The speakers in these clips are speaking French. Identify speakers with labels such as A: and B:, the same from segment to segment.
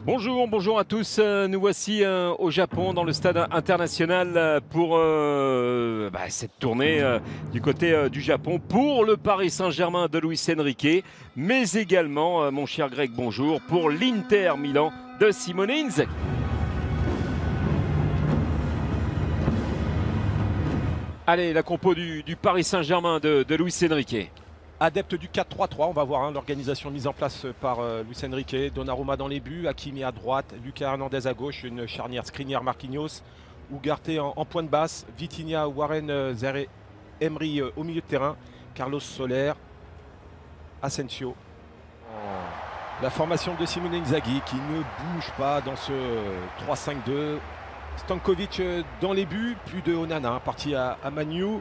A: Bonjour, bonjour à tous. Nous voici au Japon, dans le stade international pour cette tournée du côté du Japon pour le Paris Saint-Germain de Luis Enrique, mais également, mon cher Greg, bonjour, pour l'Inter Milan de Simone Inzaghi. Allez, la compo du Paris Saint-Germain de Luis Enrique.
B: Adepte du 4-3-3, on va voir l'organisation mise en place par Luis Enrique. Donnarumma dans les buts, Hakimi à droite, Lucas Hernandez à gauche, une charnière Skriniar-Marquinhos, Ugarte en point de basse, Vitinha, Warren, Zaïre Emery au milieu de terrain, Carlos Soler, Asensio. La formation de Simone Inzaghi qui ne bouge pas dans ce 3-5-2. Stankovic dans les buts, plus de Onana parti à Manu.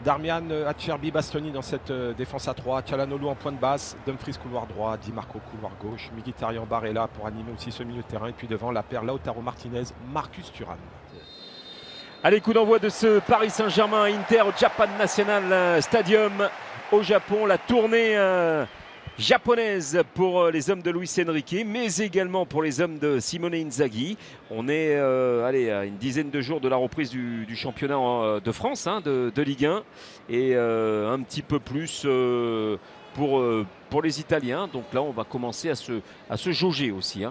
B: Darmian, Acerbi, Bastoni dans cette défense à 3. Calhanoglu en point de basse. Dumfries couloir droit. Di Marco couloir gauche. Mkhitaryan Barella pour animer aussi ce milieu de terrain. Et puis devant la paire Lautaro Martinez, Marcus Thuram.
A: Allez, coup d'envoi de ce Paris Saint-Germain Inter au Japan National Stadium au Japon. La tournée japonaise pour les hommes de Luis Enrique, mais également pour les hommes de Simone Inzaghi. On est à une dizaine de jours de la reprise du championnat de France, de Ligue 1, et un petit peu plus pour les Italiens. Donc là, on va commencer à se jauger aussi,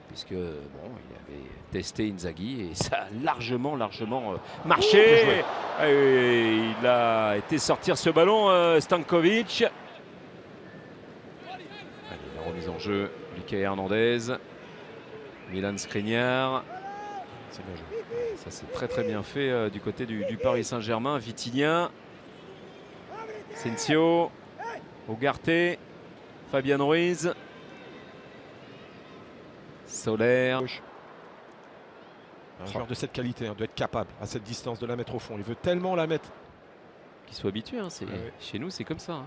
A: puisque bon, il avait testé Inzaghi et ça a largement marché. Et il a été sortir ce ballon, Stankovic. La remise en jeu, Lucas Hernandez, Milan Skriniar.
B: C'est bien joué.
A: Ça c'est très bien fait du côté du Paris Saint-Germain. Vitinha, Asensio, Ugarte, Fabian Ruiz, Soler.
B: Un joueur de cette qualité doit être capable à cette distance de la mettre au fond. Il veut tellement la mettre.
A: Qu'il soit habitué, chez nous c'est comme ça.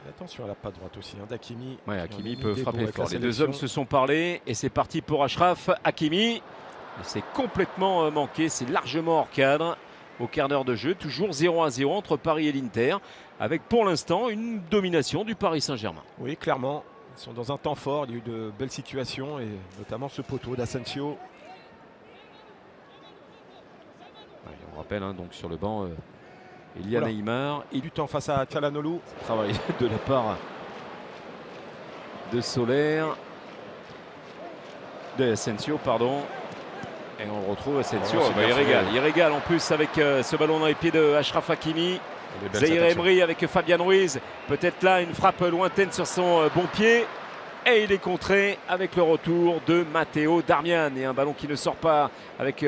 B: Et attention à la patte droite aussi, d'Hakimi.
A: Ouais, Hakimi peut frapper fort. Les deux hommes se sont parlé et c'est parti pour Achraf Hakimi. C'est complètement manqué, c'est largement hors cadre au quart d'heure de jeu. Toujours 0-0 entre Paris et l'Inter, avec pour l'instant une domination du Paris Saint-Germain.
B: Oui, clairement, ils sont dans un temps fort. Il y a eu de belles situations et notamment ce poteau d'Asensio.
A: Ouais, on rappelle donc sur le banc. Il y a Neymar.
B: Et du temps face à Calhanoglu.
A: Travail de la part de Soler. De Asensio, pardon. Et on retrouve Asensio. Il régale en plus avec ce ballon dans les pieds de Achraf Hakimi. Zaïre Emery avec Fabian Ruiz. Peut-être là une frappe lointaine sur son bon pied. Et il est contré avec le retour de Matteo Darmian. Et un ballon qui ne sort pas avec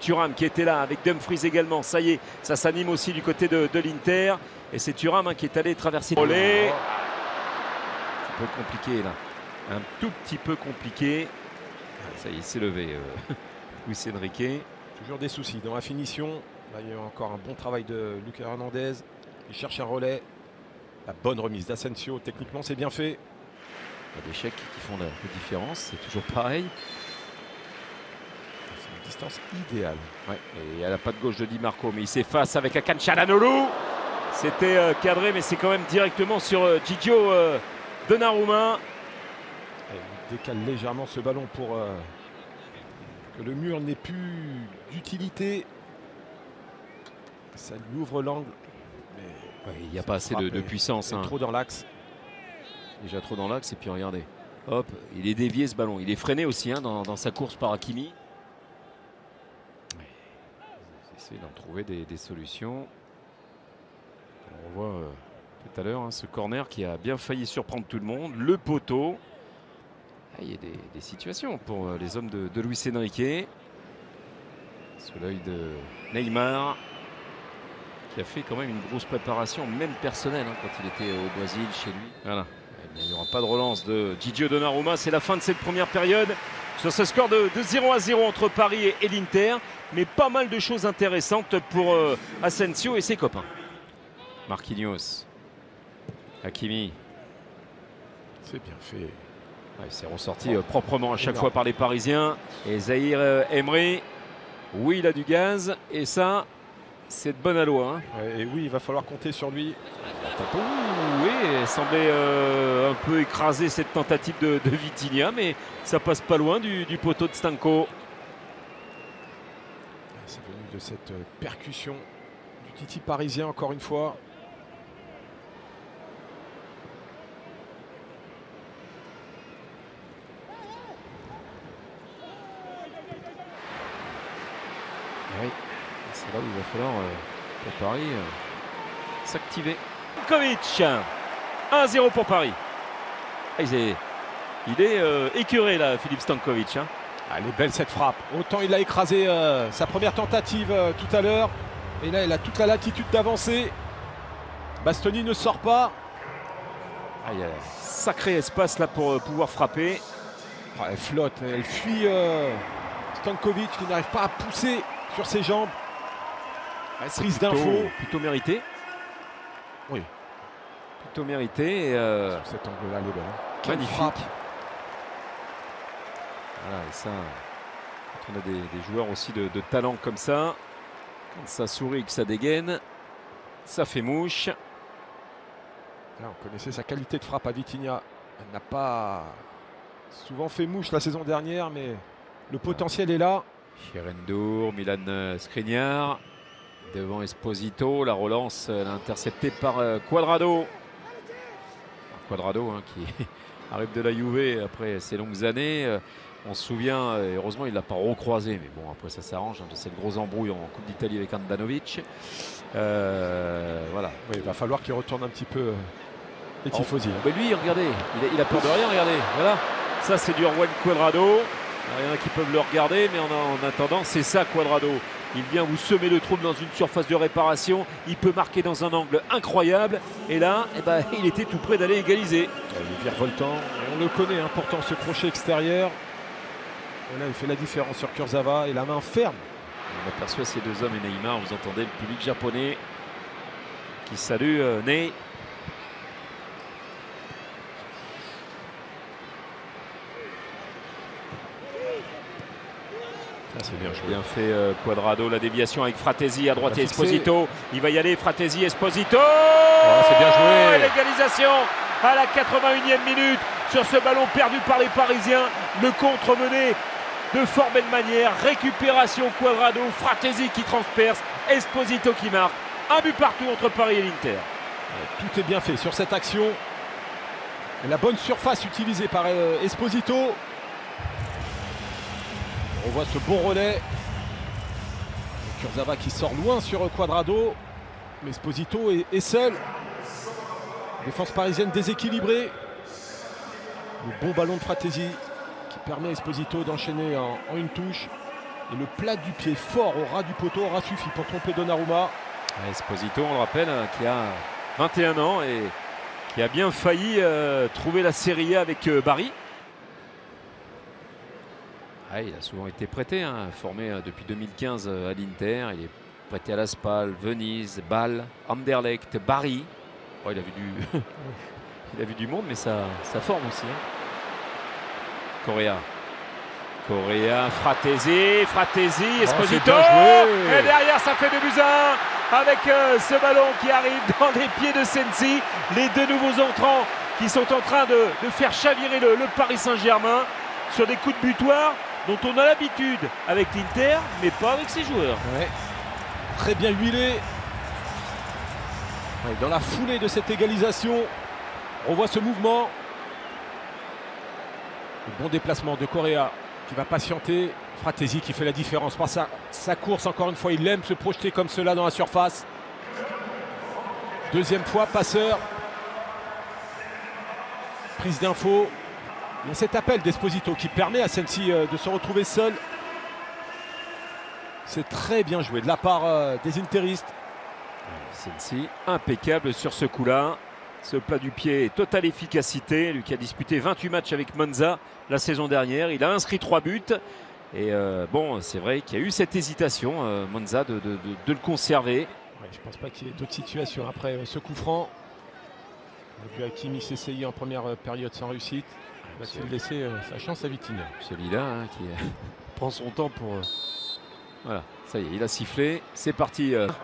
A: Thuram qui était là, avec Dumfries également. Ça y est, ça s'anime aussi du côté de l'Inter. Et c'est Thuram qui est allé traverser le relais. Un peu compliqué là. Un tout petit peu compliqué. Ça y est, c'est levé. Luis Enrique.
B: Toujours des soucis dans la finition. Là, il y a encore un bon travail de Lucas Hernandez. Il cherche un relais. La bonne remise d'Asensio. Techniquement, c'est bien fait.
A: Il y a des chèques qui font la différence, c'est toujours pareil.
B: C'est une distance idéale.
A: Ouais, et à la patte gauche de Di Marco, mais il s'efface avec Hakan Calhanoglu. C'était cadré, mais c'est quand même directement sur Gigio Donnarumma.
B: Il décale légèrement ce ballon pour que le mur n'ait plus d'utilité. Ça lui ouvre l'angle.
A: Ouais, il n'y a pas assez de puissance.
B: Trop dans l'axe.
A: Déjà trop dans l'axe et puis regardez, hop, il est dévié ce ballon. Il est freiné aussi dans sa course par Hakimi. Il essaie d'en trouver des solutions. On voit tout à l'heure ce corner qui a bien failli surprendre tout le monde. Le poteau. Il y a des situations pour les hommes de Luis Enrique. Sous l'œil de Neymar, qui a fait quand même une grosse préparation, même personnelle, quand il était au Brésil, chez lui. Voilà. Il n'y aura pas de relance de Gigio Donnarumma. C'est la fin de cette première période sur ce score de 0-0 entre Paris et l'Inter. Mais pas mal de choses intéressantes pour Asensio et ses copains. Marquinhos. Hakimi.
B: C'est bien fait.
A: Ouais, il s'est ressorti proprement à chaque fois par les Parisiens. Et Zaïre Emery. Oui, il a du gaz. Et ça, c'est de bonne aloi.
B: Et oui, il va falloir compter sur lui.
A: Oui, elle semblait un peu écraser cette tentative de Vitinha, mais ça passe pas loin du poteau de Stanko.
B: C'est venu de cette percussion du Titi parisien encore une fois.
A: Oui, c'est là où il va falloir pour Paris s'activer. Stankovic, 1-0 pour Paris. Ah, il est écœuré là, Philippe Stankovic. Hein.
B: Elle est belle cette frappe. Autant il a écrasé sa première tentative tout à l'heure. Et là, il a toute la latitude d'avancer. Bastoni ne sort pas.
A: Ah, il y a un sacré espace là pour pouvoir frapper.
B: Ah, elle flotte, elle fuit Stankovic qui n'arrive pas à pousser sur ses jambes. Prise d'info.
A: Plutôt mérité.
B: Oui.
A: Plutôt mérité.
B: Sur cet angle-là, elle est belle. Quelle
A: Magnifique.
B: frappe.
A: Voilà, et ça, quand on a des joueurs aussi de talent comme ça, quand ça sourit et que ça dégaine, ça fait mouche.
B: Là, on connaissait sa qualité de frappe à Vitinha. Elle n'a pas souvent fait mouche la saison dernière, mais le potentiel est là.
A: Cherendour, Milan Skriniar, devant Esposito, la relance elle est interceptée par Cuadrado. Cuadrado hein, qui arrive de la Juve après ces longues années. On se souvient, heureusement il ne l'a pas recroisé, mais bon après ça s'arrange, hein, c'est le gros embrouille en Coupe d'Italie avec Handanovic. Voilà.
B: Oui, il va falloir qu'il retourne un petit peu les tifosi.
A: Mais lui, regardez, il a peur de rien, regardez. Voilà, ça c'est du Juan Cuadrado. Il y en a qui peuvent le regarder, mais en attendant, c'est ça Cuadrado. Il vient vous semer le trouble dans une surface de réparation. Il peut marquer dans un angle incroyable. Et là, eh ben, il était tout près d'aller égaliser.
B: Il est virevoltant. On le connaît, hein, pourtant ce crochet extérieur. Et là, il fait la différence sur Kurzawa et la main ferme.
A: On aperçoit ces deux hommes et Neymar. Vous entendez le public japonais qui salue Ney.
B: C'est bien joué.
A: Bien fait Cuadrado, la déviation avec Fratesi à droite et Esposito. Il va y aller, Fratesi, Esposito.
B: Oh, c'est bien joué.
A: L'égalisation à la 81e minute sur ce ballon perdu par les Parisiens. Le contre mené de fort belle manière. Récupération Cuadrado, Fratesi qui transperce, Esposito qui marque. Un but partout entre Paris et l'Inter.
B: Tout est bien fait sur cette action. La bonne surface utilisée par Esposito. On voit ce bon relais. Kurzawa qui sort loin sur Cuadrado. Mais Esposito est seul. Défense parisienne déséquilibrée. Le bon ballon de Fratesi qui permet à Esposito d'enchaîner en une touche. Et le plat du pied fort au ras du poteau aura suffi pour tromper Donnarumma.
A: Esposito, on le rappelle, qui a 21 ans et qui a bien failli trouver la Serie A avec Bari. Ah, il a souvent été prêté, hein, formé depuis 2015 à l'Inter. Il est prêté à la Spal, Venise, Bâle, Anderlecht, Bari. Oh, il a vu du, il a vu du monde, mais ça forme aussi. Hein. Correa, Fratesi, Esposito. Et derrière, ça fait 2-1 avec ce ballon qui arrive dans les pieds de Sensi. Les deux nouveaux entrants qui sont en train de faire chavirer le Paris Saint-Germain sur des coups de butoir dont on a l'habitude avec l'Inter, mais pas avec ses joueurs.
B: Ouais. Très bien huilé. Ouais, dans la foulée de cette égalisation, on voit ce mouvement. Le bon déplacement de Correa qui va patienter. Fratesi qui fait la différence par sa course. Encore une fois, il aime se projeter comme cela dans la surface. Deuxième fois, passeur. Prise d'info. Il y a cet appel d'Esposito qui permet à celle-ci de se retrouver seule. C'est très bien joué de la part des interistes.
A: Sensi, impeccable sur ce coup-là. Ce plat du pied, totale efficacité. Lui qui a disputé 28 matchs avec Monza la saison dernière. Il a inscrit 3 buts. Et bon, c'est vrai qu'il y a eu cette hésitation, Monza, de le conserver.
B: Ouais, je ne pense pas qu'il y ait d'autres situations après ce coup franc. On a vu Hakimi s'essayer en première période sans réussite. Va-t-il laisser sa chance à Vitinha?
A: Celui-là hein, qui prend son temps pour... Voilà, ça y est, il a sifflé. C'est parti.